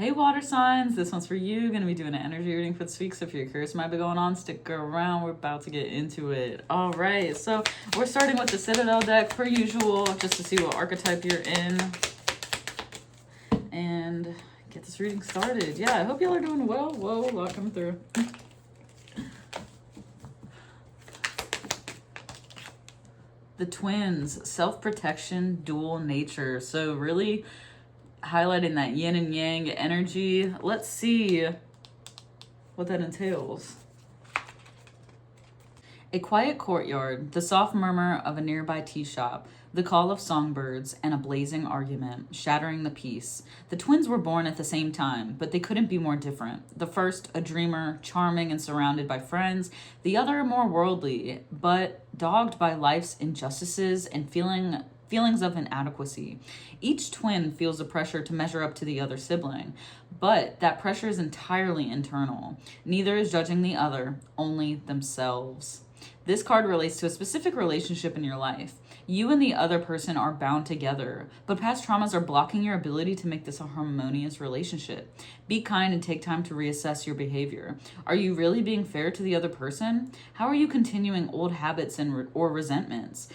Hey water signs, this one's for you. Gonna be doing an energy reading for this week, so if you're curious what might be going on, stick around. We're about to get into it. All right, so we're starting with the Citadel deck per usual, just to see what archetype you're in and get this reading started. Yeah, I hope y'all are doing well. Whoa, a lot coming through. The twins, self-protection, dual nature. So really highlighting that yin and yang energy. Let's see what that entails. A quiet courtyard, the soft murmur of a nearby tea shop, the call of songbirds, and a blazing argument, shattering the peace. The twins were born at the same time, but they couldn't be more different. The first, a dreamer, charming and surrounded by friends. The other, more worldly, but dogged by life's injustices and feelings of inadequacy. Each twin feels the pressure to measure up to the other sibling, but that pressure is entirely internal. Neither is judging the other, only themselves. This card relates to a specific relationship in your life. You and the other person are bound together, but past traumas are blocking your ability to make this a harmonious relationship. Be kind and take time to reassess your behavior. Are you really being fair to the other person? How are you continuing old habits or resentments?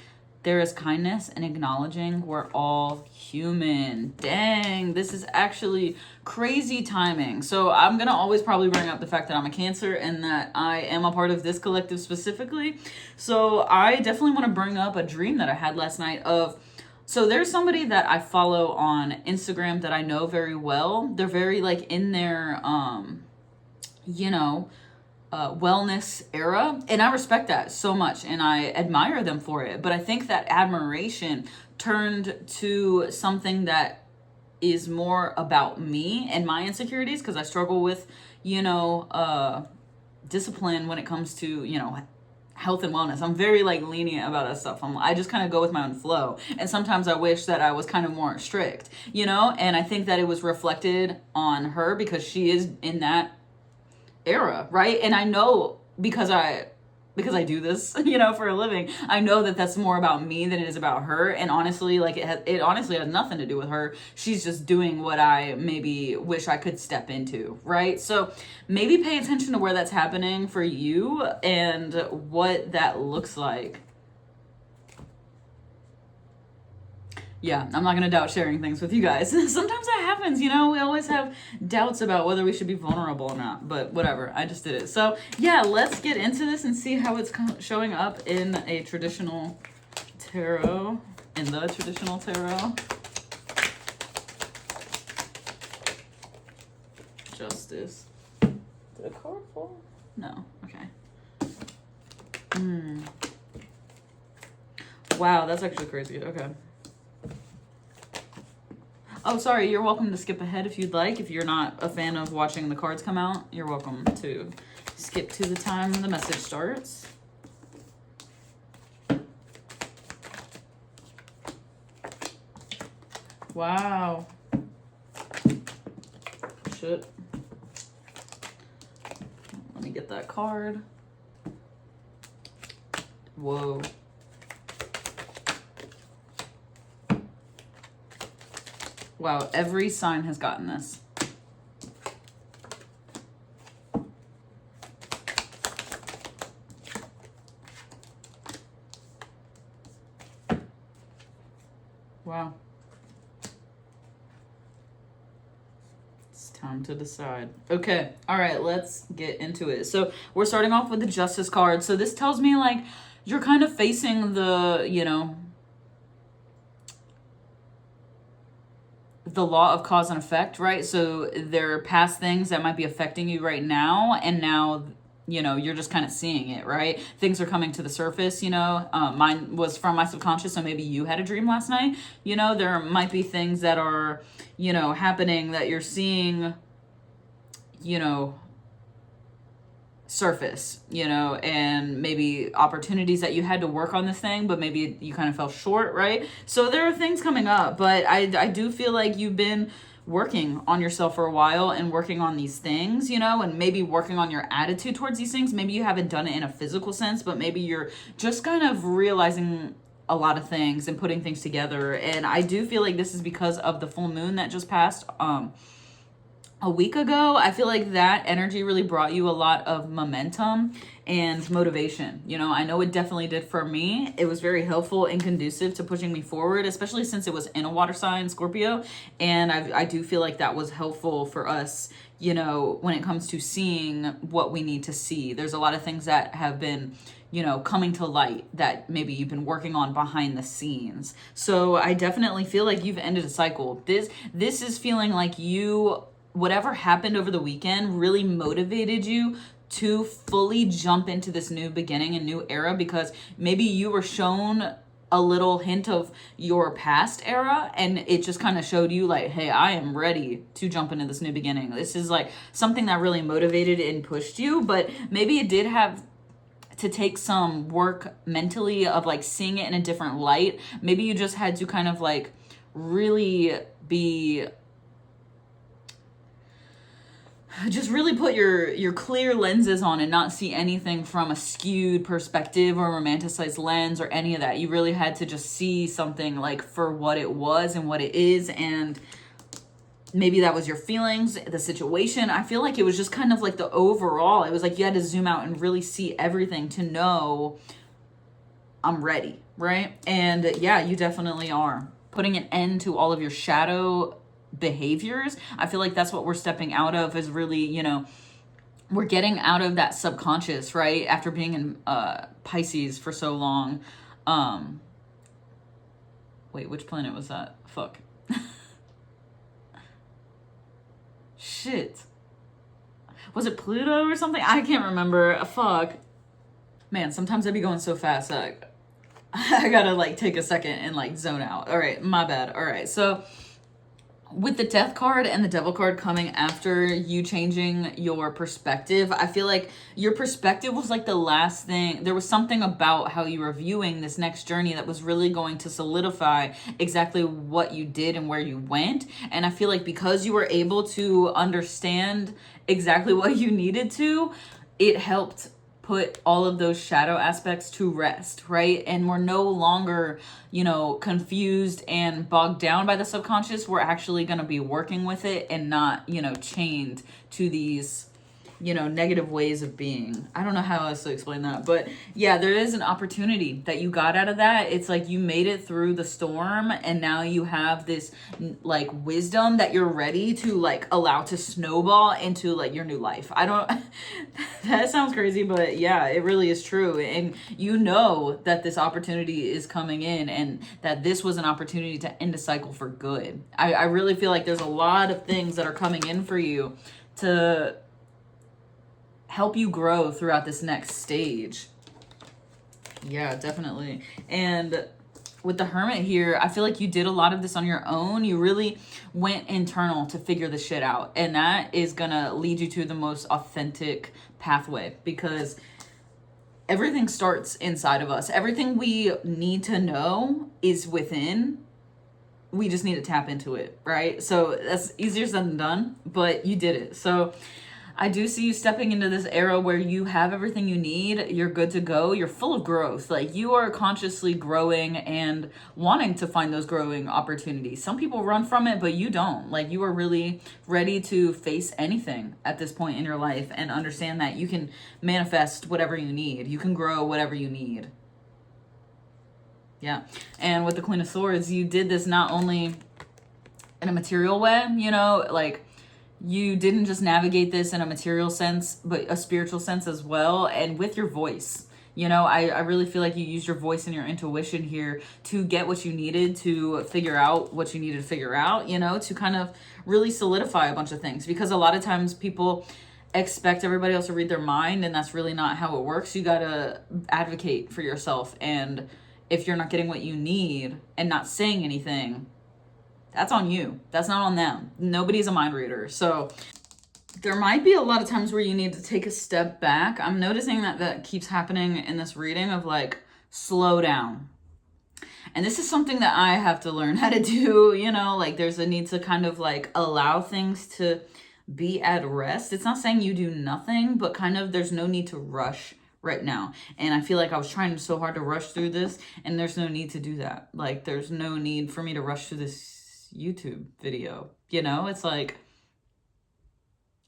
There is kindness and acknowledging we're all human. Dang, this is actually crazy timing. So I'm going to always probably bring up the fact that I'm a Cancer and that I am a part of this collective specifically. So I definitely want to bring up a dream that I had last night of... So there's somebody that I follow on Instagram that I know very well. They're very like in their, wellness era, and I respect that so much and I admire them for it, but I think that admiration turned to something that is more about me and my insecurities, because I struggle with discipline when it comes to health and wellness. I'm very like lenient about that stuff. I just kind of go with my own flow, and sometimes I wish that I was kind of more strict, and I think that it was reflected on her because she is in that era, right? And I know because I do this, for a living, I know that that's more about me than it is about her. And honestly, like it honestly has nothing to do with her. She's just doing what I maybe wish I could step into, right? So maybe pay attention to where that's happening for you and what that looks like. Yeah, I'm not going to doubt sharing things with you guys. Sometimes that happens, we always have doubts about whether we should be vulnerable or not, but whatever, I just did it. So yeah, let's get into this and see how it's showing up in a traditional tarot, Justice. Did a card fall? No, okay. Wow, that's actually crazy, okay. Oh, sorry, you're welcome to skip ahead if you'd like. If you're not a fan of watching the cards come out, you're welcome to skip to the time the message starts. Wow. Shit. Let me get that card. Whoa. Wow, every sign has gotten this. Wow. It's time to decide. Okay, all right, let's get into it. So we're starting off with the Justice card. So this tells me like you're kind of facing the, the law of cause and effect, right? So there are past things that might be affecting you right now, and now you're just kind of seeing it, right? Things are coming to the surface. Mine was from my subconscious, so maybe you had a dream last night. There might be things that are happening that you're seeing surface, and maybe opportunities that you had to work on this thing, but maybe you kind of fell short, right? So there are things coming up, but I do feel like you've been working on yourself for a while and working on these things, and maybe working on your attitude towards these things. Maybe you haven't done it in a physical sense, but maybe you're just kind of realizing a lot of things and putting things together. And I do feel like this is because of the full moon that just passed a week ago, I feel like that energy really brought you a lot of momentum and motivation. You know, I know it definitely did for me. It was very helpful and conducive to pushing me forward, especially since it was in a water sign, Scorpio. And I do feel like that was helpful for us, you know, when it comes to seeing what we need to see. There's a lot of things that have been, you know, coming to light that maybe you've been working on behind the scenes. So I definitely feel like you've ended a cycle. This is feeling like you, whatever happened over the weekend really motivated you to fully jump into this new beginning and new era, because maybe you were shown a little hint of your past era and it just kind of showed you like, hey, I am ready to jump into this new beginning. This is like something that really motivated and pushed you, but maybe it did have to take some work mentally of like seeing it in a different light. Maybe you just had to kind of like really be, just really put your clear lenses on and not see anything from a skewed perspective or romanticized lens or any of that. You really had to just see something like for what it was and what it is. And maybe that was your feelings, the situation. I feel like it was just kind of like the overall, it was like you had to zoom out and really see everything to know I'm ready, right? And yeah, you definitely are putting an end to all of your shadow behaviors. I feel like that's what we're stepping out of, is really, you know, we're getting out of that subconscious, right? After being in Pisces for so long. Wait, which planet was that? Fuck. Shit. Was it Pluto or something? I can't remember. Fuck. Man, sometimes I'd be going so fast that I gotta like take a second and like zone out. All right, my bad. All right, so with the Death card and the Devil card coming after you changing your perspective, I feel like your perspective was like the last thing. There was something about how you were viewing this next journey that was really going to solidify exactly what you did and where you went. And I feel like because you were able to understand exactly what you needed to, it helped put all of those shadow aspects to rest, right? And we're no longer, you know, confused and bogged down by the subconscious. We're actually going to be working with it and not, you know, chained to these, you know, negative ways of being. I don't know how else to explain that, but yeah, there is an opportunity that you got out of that. It's like you made it through the storm and now you have this like wisdom that you're ready to like allow to snowball into like your new life. I don't, that sounds crazy, but yeah, it really is true. And you know that this opportunity is coming in and that this was an opportunity to end a cycle for good. I really feel like there's a lot of things that are coming in for you to help you grow throughout this next stage. Yeah, definitely. And with the Hermit here, I feel like you did a lot of this on your own. You really went internal to figure this shit out. And that is gonna lead you to the most authentic pathway, because everything starts inside of us. Everything we need to know is within. We just need to tap into it, right? So that's easier said than done, but you did it. So I do see you stepping into this era where you have everything you need. You're good to go. You're full of growth. Like you are consciously growing and wanting to find those growing opportunities. Some people run from it, but you don't. Like you are really ready to face anything at this point in your life and understand that you can manifest whatever you need. You can grow whatever you need. Yeah. And with the Queen of Swords, you did this not only in a material way, you know, like you didn't just navigate this in a material sense, but a spiritual sense as well. And with your voice, you know, I really feel like you used your voice and your intuition here to get what you needed to figure out what you needed to figure out, you know, to kind of really solidify a bunch of things. Because a lot of times people expect everybody else to read their mind, and that's really not how it works. You got to advocate for yourself. And if you're not getting what you need and not saying anything, that's on you. That's not on them. Nobody's a mind reader. So there might be a lot of times where you need to take a step back. I'm noticing that keeps happening in this reading of like, slow down. And this is something that I have to learn how to do, you know, like there's a need to kind of like allow things to be at rest. It's not saying you do nothing, but kind of there's no need to rush right now. And I feel like I was trying so hard to rush through this, and there's no need to do that. Like there's no need for me to rush through this YouTube video, you know. It's like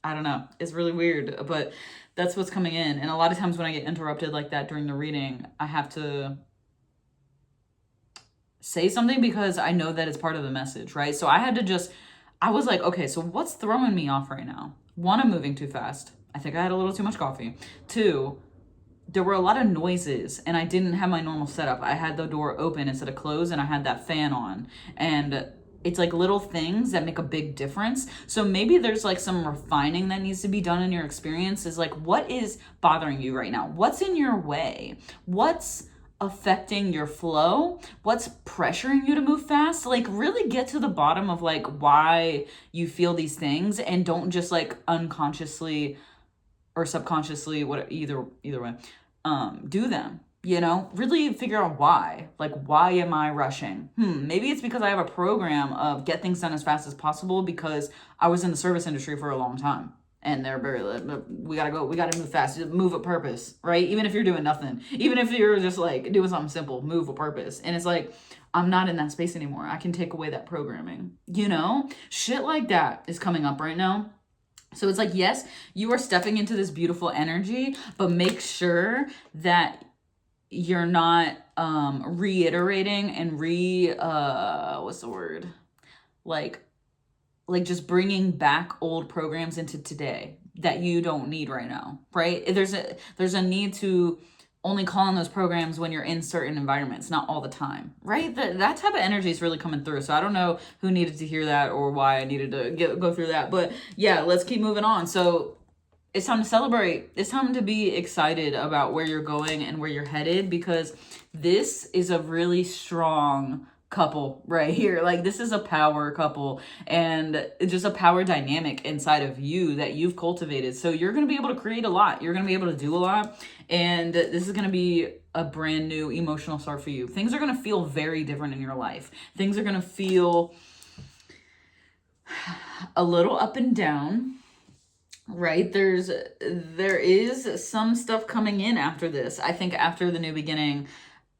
I don't know. It's really weird, but that's what's coming in. And a lot of times when I get interrupted like that during the reading, I have to say something because I know that it's part of the message, right? So I was like, okay, so what's throwing me off right now? One, I'm moving too fast. I think I had a little too much coffee. Two, there were a lot of noises and I didn't have my normal setup. I had the door open instead of closed and I had that fan on. And it's like little things that make a big difference. So maybe there's like some refining that needs to be done in your experience. Is like, what is bothering you right now? What's in your way? What's affecting your flow? What's pressuring you to move fast? Like really get to the bottom of like why you feel these things, and don't just like unconsciously or subconsciously, either way, do them. You know, really figure out why. Like, why am I rushing? Maybe it's because I have a program of get things done as fast as possible because I was in the service industry for a long time. And they're very, we gotta move fast, move with purpose, right? Even if you're doing nothing, even if you're just like doing something simple, move with purpose. And it's like, I'm not in that space anymore. I can take away that programming, you know? Shit like that is coming up right now. So it's like, yes, you are stepping into this beautiful energy, but make sure that you're not reiterating and what's the word? Like just bringing back old programs into today that you don't need right now, right? There's a need to only call on those programs when you're in certain environments, not all the time, right? That type of energy is really coming through. So I don't know who needed to hear that or why I needed to go through that, but yeah, let's keep moving on. So it's time to celebrate. It's time to be excited about where you're going and where you're headed, because this is a really strong couple right here. Like, this is a power couple and just a power dynamic inside of you that you've cultivated. So you're going to be able to create a lot. You're going to be able to do a lot. And this is going to be a brand new emotional start for you. Things are going to feel very different in your life. Things are going to feel a little up and down. Right? There is some stuff coming in after this. I think after the new beginning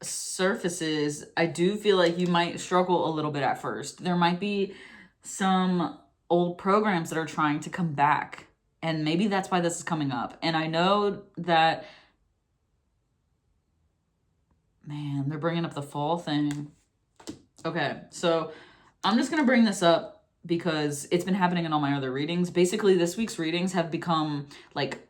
surfaces, I do feel like you might struggle a little bit at first. There might be some old programs that are trying to come back, and maybe that's why this is coming up. And I know that, man, they're bringing up the fall thing. Okay, so I'm just going to bring this up because it's been happening in all my other readings. Basically, this week's readings have become like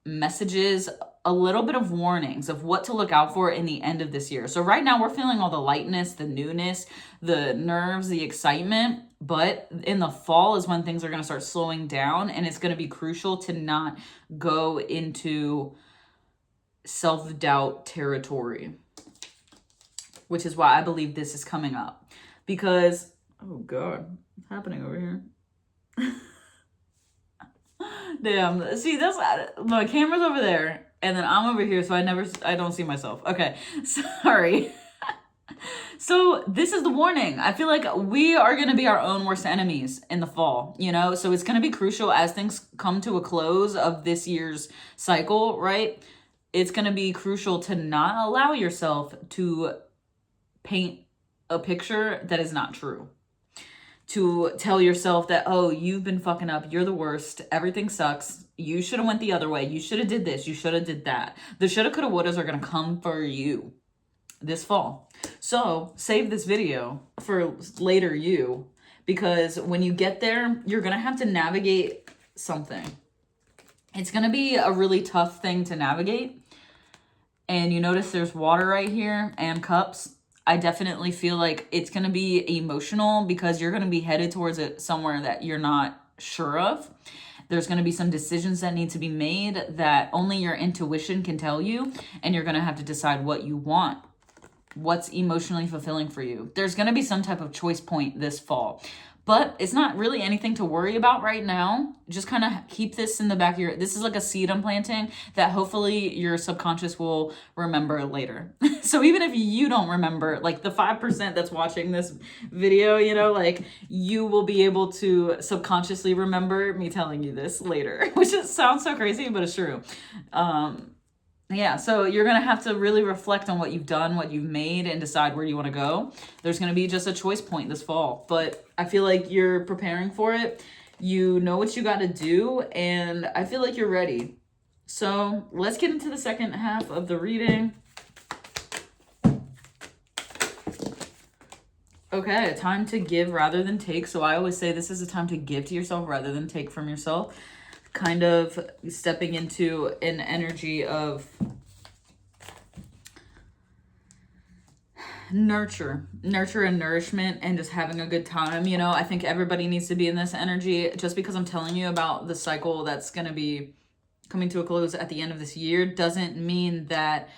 messages, a little bit of warnings of what to look out for in the end of this year. So right now we're feeling all the lightness, the newness, the nerves, the excitement. But in the fall is when things are going to start slowing down, and it's going to be crucial to not go into self-doubt territory, which is why I believe this is coming up. Because, oh God, what's happening over here? Damn, see, that's, my camera's over there, and then I'm over here, so I don't see myself. Okay, sorry. So this is the warning. I feel like we are going to be our own worst enemies in the fall, you know? So it's going to be crucial as things come to a close of this year's cycle, right? It's going to be crucial to not allow yourself to paint a picture that is not true. To tell yourself that, oh, you've been fucking up, you're the worst, everything sucks, you should have went the other way, you should have did this, you should have did that. The shoulda, coulda, wouldas are going to come for you this fall. So save this video for later you, because when you get there, you're going to have to navigate something. It's going to be a really tough thing to navigate. And you notice there's water right here and cups. I definitely feel like it's going to be emotional because you're going to be headed towards it somewhere that you're not sure of. There's going to be some decisions that need to be made that only your intuition can tell you, and you're going to have to decide what you want. What's emotionally fulfilling for you. There's going to be some type of choice point this fall. But it's not really anything to worry about right now. Just kind of keep this in the back of your... This is like a seed I'm planting that hopefully your subconscious will remember later. So even if you don't remember, like the 5% that's watching this video, you know, like you will be able to subconsciously remember me telling you this later. Which sounds so crazy, but it's true. Yeah, so you're going to have to really reflect on what you've done, what you've made, and decide where you want to go. There's going to be just a choice point this fall, but I feel like you're preparing for it. You know what you got to do, and I feel like you're ready. So let's get into the second half of the reading. Okay, time to give rather than take. So I always say this is a time to give to yourself rather than take from yourself. Kind of stepping into an energy of nurture and nourishment and just having a good time. You know, I think everybody needs to be in this energy. Just because I'm telling you about the cycle that's going to be coming to a close at the end of this year doesn't mean that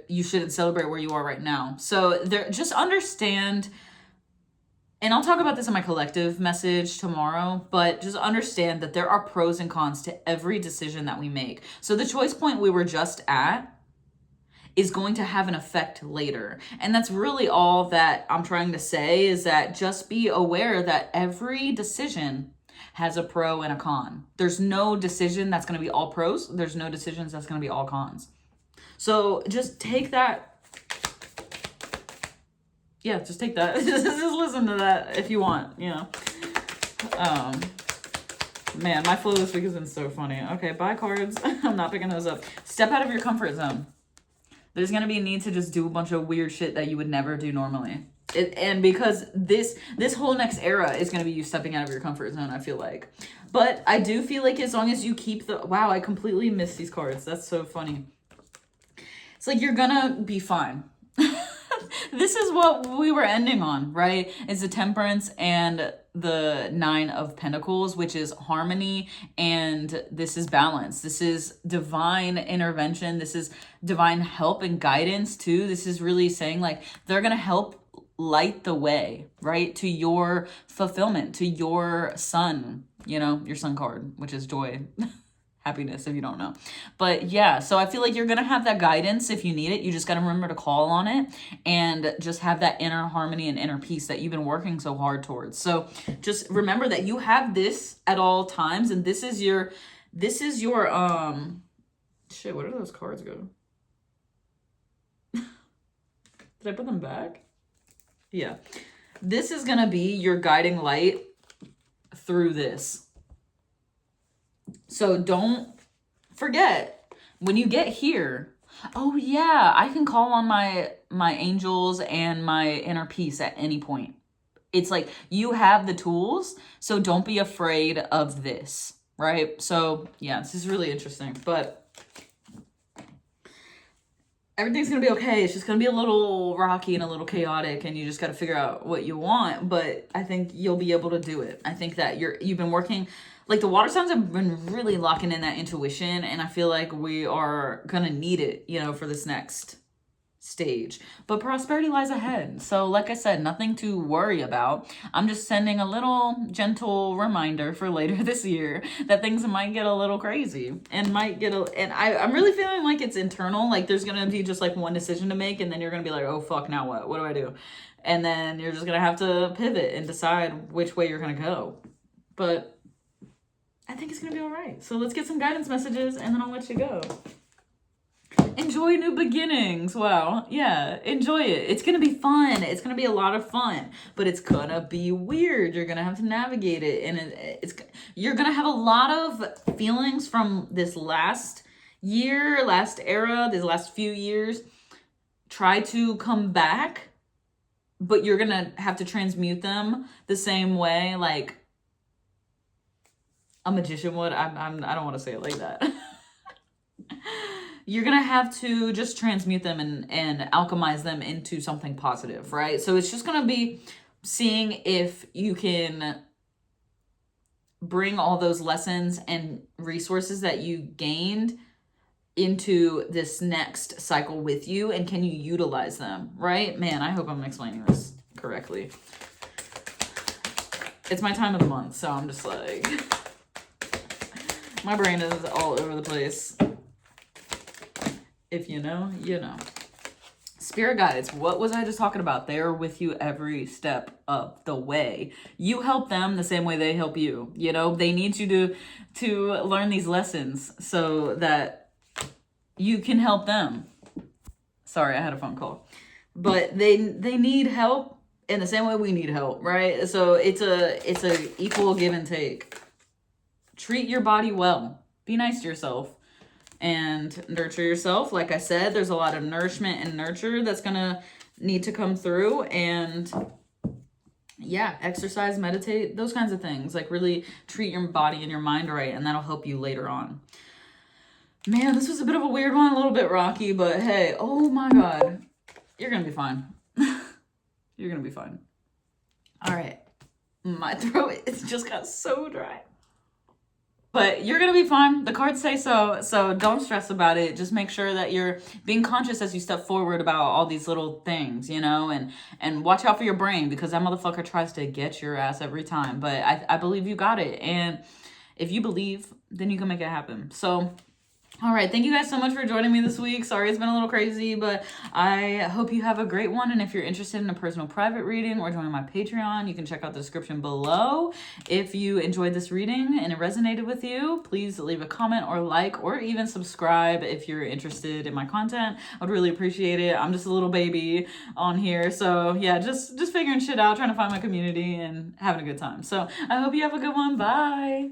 you shouldn't celebrate where you are right now. So there, just understand, and I'll talk about this in my collective message tomorrow, but just understand that there are pros and cons to every decision that we make. So the choice point we were just at is going to have an effect later. And that's really all that I'm trying to say, is that just be aware that every decision has a pro and a con. There's no decision that's going to be all pros. There's no decisions that's going to be all cons. So just take that. Yeah, just take that. just listen to that if you want, you know. Man, my flow this week has been so funny. Okay, buy cards. I'm not picking those up. Step out of your comfort zone. There's going to be a need to just do a bunch of weird shit that you would never do normally. And because this whole next era is going to be you stepping out of your comfort zone, I feel like. But I do feel like as long as you keep the... Wow, I completely missed these cards. That's so funny. It's like you're going to be fine. This is what we were ending on, right? It's the Temperance and the Nine of Pentacles, which is harmony, and this is balance. This is divine intervention. This is divine help and guidance too. This is really saying like they're going to help light the way, right? To your fulfillment, to your sun, you know, your sun card, which is joy. Happiness, if you don't know. But yeah, so I feel like you're gonna have that guidance if you need it. You just gotta remember to call on it and just have that inner harmony and inner peace that you've been working so hard towards. So just remember that you have this at all times, and this is your shit, where did those cards go? Did I put them back? Yeah. This is gonna be your guiding light through this. So don't forget when you get here, oh yeah, I can call on my angels and my inner peace at any point. It's like you have the tools, so don't be afraid of this, right? So yeah, this is really interesting, but everything's gonna be okay. It's just gonna be a little rocky and a little chaotic, and you just gotta figure out what you want, but I think you'll be able to do it. I think that you've been working... Like the water signs have been really locking in that intuition, and I feel like we are gonna need it, you know, for this next stage. But prosperity lies ahead. So like I said, nothing to worry about. I'm just sending a little gentle reminder for later this year that things might get a little crazy and I'm really feeling like it's internal. Like there's gonna be just like one decision to make, and then you're gonna be like, oh fuck, now what? What do I do? And then you're just gonna have to pivot and decide which way you're gonna go. But I think it's going to be all right. So let's get some guidance messages and then I'll let you go. Enjoy new beginnings. Wow. Yeah. Enjoy it. It's going to be fun. It's going to be a lot of fun, but it's going to be weird. You're going to have to navigate it. And you're going to have a lot of feelings from this last year, last era, these last few years. Try to come back, but you're going to have to transmute them the same way. Like, a magician would. I don't want to say it like that. You're gonna have to just transmute them and alchemize them into something positive, right? So it's just gonna be seeing if you can bring all those lessons and resources that you gained into this next cycle with you, and can you utilize them, right? Man, I hope I'm explaining this correctly. It's my time of the month, so I'm just like... My brain is all over the place. If you know, you know. Spirit guides, what was I just talking about? They're with you every step of the way. You help them the same way they help you. You know, they need you to learn these lessons so that you can help them. Sorry, I had a phone call. But they need help in the same way we need help, right? So it's a equal give and take. treat your body well. Be nice to yourself and nurture yourself. Like I said, there's a lot of nourishment and nurture that's gonna need to come through. And yeah, exercise, meditate, those kinds of things. Like really treat your body and your mind right, and that'll help you later on. Man, this was a bit of a weird one, a little bit rocky, but hey, oh my God, you're gonna be fine. You're gonna be fine. All right, my throat, it's just got so dry. But you're going to be fine. The cards say so. So don't stress about it. Just make sure that you're being conscious as you step forward about all these little things, you know, and watch out for your brain, because that motherfucker tries to get your ass every time. But I believe you got it. And if you believe, then you can make it happen. So, all right. Thank you guys so much for joining me this week. Sorry, it's been a little crazy, but I hope you have a great one. And if you're interested in a personal private reading or joining my Patreon, you can check out the description below. If you enjoyed this reading and it resonated with you, please leave a comment or like, or even subscribe if you're interested in my content. I would really appreciate it. I'm just a little baby on here. So yeah, just figuring shit out, trying to find my community and having a good time. So I hope you have a good one. Bye.